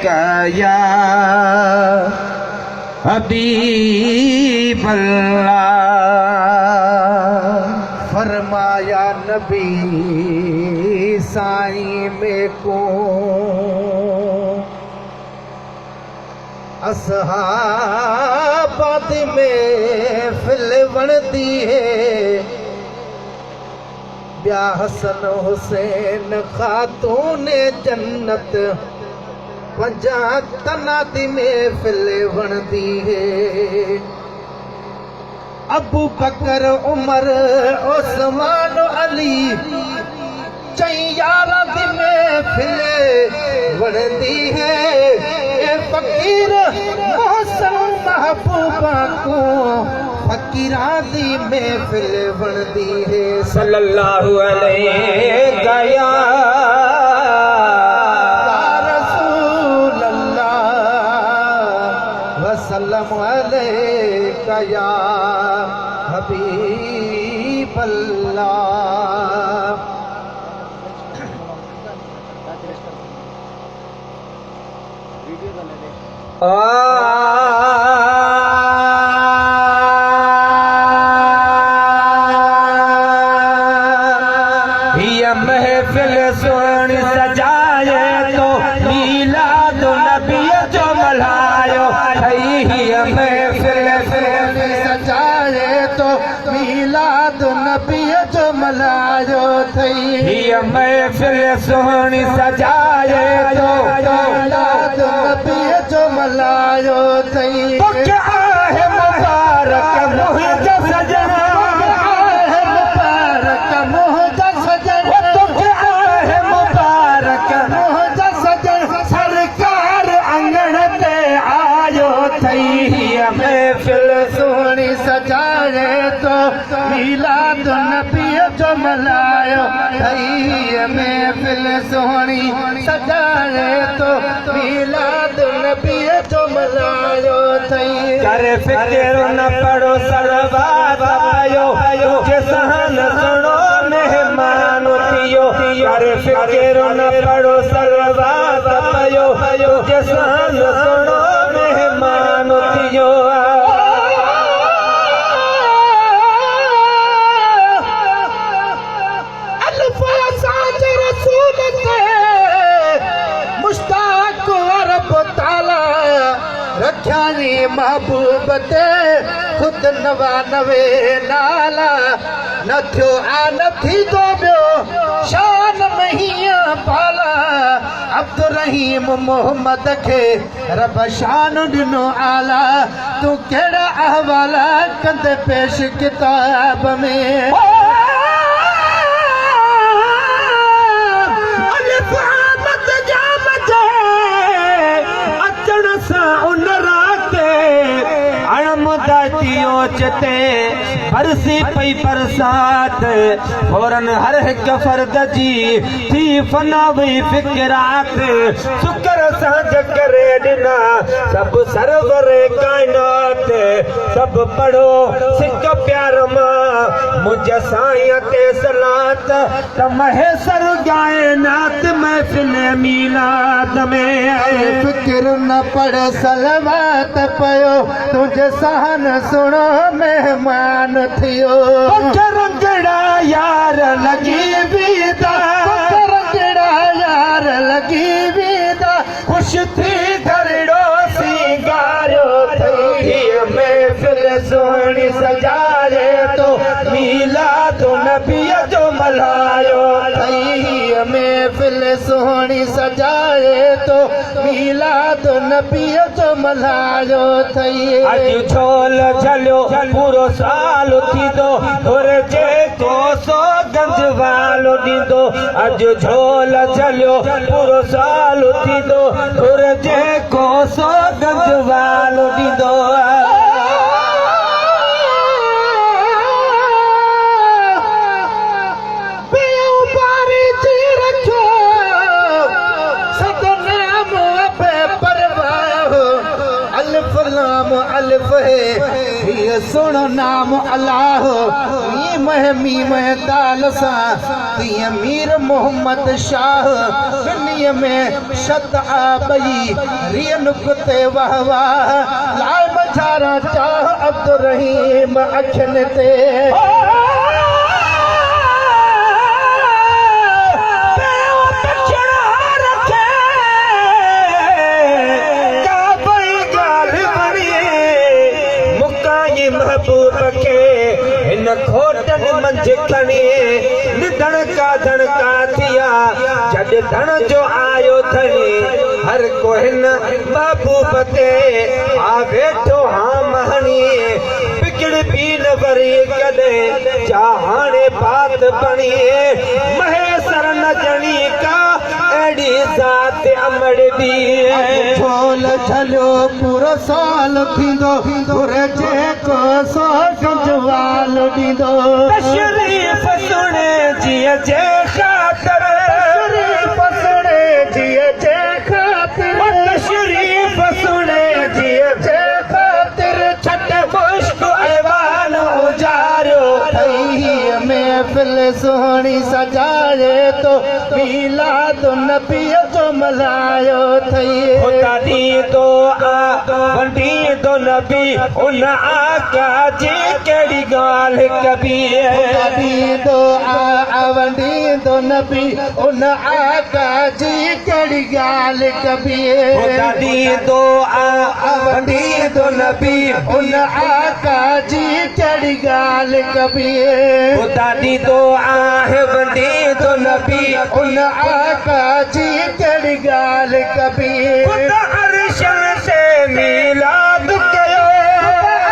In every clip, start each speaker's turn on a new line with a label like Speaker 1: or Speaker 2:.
Speaker 1: या हबीब अल्लाह।
Speaker 2: फरमाया नबी साईं में को असहाबाद में फिल वणदी है ब्या हसन हुसैन खातून जन्नत पंजा तनाती में फिल वणदी है। अबू बकर उमर उस्मान अली चई यारदी में फिल वणदी है। ए फकीर मोहसन महबूबा को फकीरादी में फिल वणदी है।
Speaker 1: सल्लल्लाहु अलैहि या
Speaker 2: रसूल अल्लाह वसल्लम अलैका या हबीब अल्लाह।
Speaker 1: महफिल सुन सजाए तो मीलाद नबी जो मल्हायो। महफिल
Speaker 2: सजाए तो मीलाद नबी जो मल्हायो थई।
Speaker 1: महफिल सुन सजाए तो
Speaker 2: मीलाद नबी जो मल्हायो थई।
Speaker 1: क्या है मुबारक मुझे सजना
Speaker 2: महफिल सोनी सजाए तो मीलाद नबी जो मल्हायो थई। महफिल सोनी सजाए तो मीलाद नबी जो मल्हायो थई।
Speaker 1: करे फिक्र न पड़ो सरवाद आयो तुझे सहन सुनो मेहमान थियो। करे फिक्र न पड़ो सरवाद आयो तुझे सहन सुनो मेहमान थियो।
Speaker 2: रख्यानी महबूब ते खुद 99 नाला न थियो आ न थी तो बियो शान महिया पाला। अब्दुर्रहीम मोहम्मद खे रब शान ॾिनो आला। तू कहिड़ा अहवाला कंदे पेश किताब में।
Speaker 1: चते बरसी पई बरसात फौरन हर हिक फर्द जी थी फना हुई फिक्रात। शुक्र सां करे ॾिना सब सरवर कायनात। सब पढ़ो सिक प्यार मां मुझ साईं ते सलात। त महेसर गाए नात महफिल मीलाद में।
Speaker 2: फिक्र न पड़ सलवात पयो तुझे सहन सुनो मेहमान थियो।
Speaker 1: रंगड़ा यार लगी विदा
Speaker 2: रंगड़ा यार लगी विदा
Speaker 1: खुश थी धरड़ो सिंगारो थई। महफिल सोनी सजाए तो मीलाद नबी जो मल्हायो थई।
Speaker 2: महफिल सोनी सजाए तो मीलाद नबी जो मल्हायो थई।
Speaker 1: अज झोल झलियो पूरो साल थींदो घुरिजे तो सो गंज वालो ॾींदो। अज झोल झलियो पूरो साल थींदो घुरिजे को सो गंज वालो ॾींदो।
Speaker 2: अलिफ है ये सुनो नाम अल्लाह मीम दाल सा तीअं मीर मोहम्मद शाह दुनिया में शत आबई रिय नुक्ते वाह वाह लाल मझारा चाह अब्दुल रहीम अखियुनि ते
Speaker 1: महबूब के इन खोटन मंझ खणी निधन का धड़का थिया जद धन जो आयो थनी हर को हिन महबूब ते आ वेठो हाँ महणी बिगड़ भी न वरी कदे चाहाने बात बणी महेसर न जणी का एड़ी ज़ात अमड़ भी
Speaker 2: झोल झलियो पूरो साल थींदो घुरजे को सो कंजवाल ॾींदो
Speaker 1: तशरीफ़ सुणे जिए जे ख़ातिर
Speaker 2: तशरीफ़ सुणे जिए जे ख़ातिर
Speaker 1: तशरीफ़ सुणे जिए जे ख़ातिर छट मुश्क ऐवान उजारियो
Speaker 2: ठही महफ़िल सुहिणी सजाए तो मीलाद नबी जो मल्हायो थई
Speaker 1: खुदा दी तो वंडी तो नबी उन आका जी कहिड़ी ॻाल्हि कबी
Speaker 2: दी दो वंडी दो नबी उन आका जी कहिड़ी ॻाल्हि कबी
Speaker 1: खुदा दी तो वंडी तो नबी
Speaker 2: उन आका जी कहिड़ी ॻाल्हि कबी
Speaker 1: खुदा दी तो आहे वंडी तो नबी
Speaker 2: उन आका जी कहिड़ी ॻाल्हि कबी
Speaker 1: खुदा अर्शन से मीलाद कयो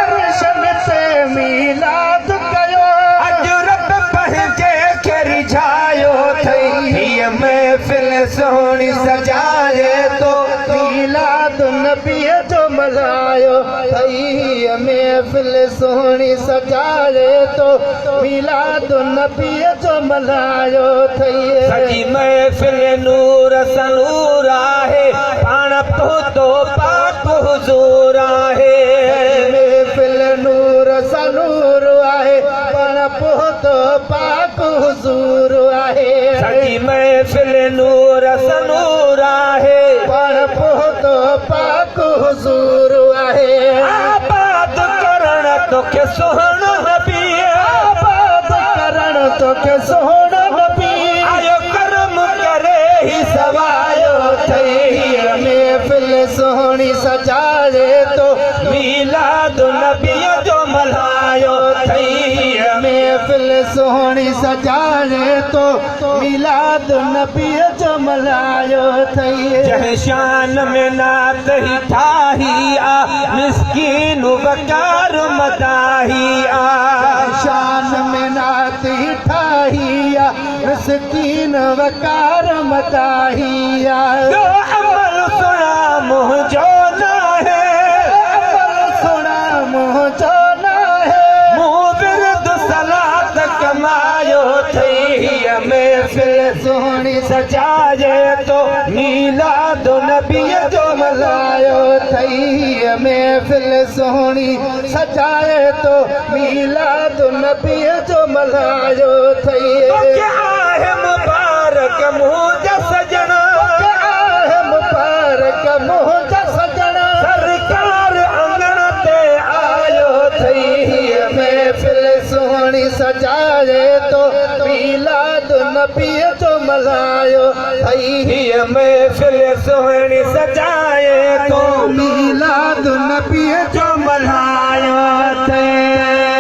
Speaker 2: अर्शन से मीलाद कयो
Speaker 1: अॼु रब पंहिंजे खे रिझायो अथई हीअ महफ़िल सुहिणी सजाए तो
Speaker 2: मीलाद नबीअ जो मल्हायो थई महफ़िल सुहिणी सजाए तो मीलाद नबीअ जो मल्हायो थई
Speaker 1: सॼी महफ़िल नूर सनूर आहे पाण पहुतो पाक हुज़ूर आहे
Speaker 2: महफ़िल नूर सनूर आहे पाण पहुतो पाक हुज़ूर आहे
Speaker 1: सॼी महफ़िल नूर सनूर आहे
Speaker 2: पाण पहुतो पाक हुज़ूर आहे
Speaker 1: आबाद करण तोखे सुहिणो नबी
Speaker 2: आबाद करण तोखे सुहिणो नबी
Speaker 1: आयो कर्म करे ही सवायो
Speaker 2: थई महफ़िल सुहिणी सजाए तो
Speaker 1: मीलाद नबीअ जो मल्हायो अथई
Speaker 2: महफ़िल सुहिणी सजाए तो मीलाद नबीअ जो मल्हायो थई
Speaker 1: जंहिं शान में नात ही ठाही आ मिस्कीन वकार मदाही आ
Speaker 2: शान में नाती ठाही मिस्कीन वकार मदाही
Speaker 1: जो अमल सुना मुंहिंजो न है
Speaker 2: अमल सुना मुंहिंजो न है
Speaker 1: मूं विर्द सलात कमायो थई हीअ महफ़िल
Speaker 2: सुहिणी
Speaker 1: सजाए तो मीलाद नबीअ जो
Speaker 2: मल्हायो थई महफ़िल सुहिणी सजाए तो मीलाद नबीअ जो मल्हायो थई
Speaker 1: तोखे आहे मुबारक मुंहिंजा सजना
Speaker 2: आहे मुबारक मुंहिंजा सजना
Speaker 1: सरकार अंगण ते आयो
Speaker 2: थई महफ़िल सुहिणी सजाए तो मीलाद नबीअ जो मल्हायो थई
Speaker 1: हीअ महफ़िल सुहिणी सजाए तो
Speaker 2: मीलाद नबीअ जो
Speaker 1: जो मल्हायो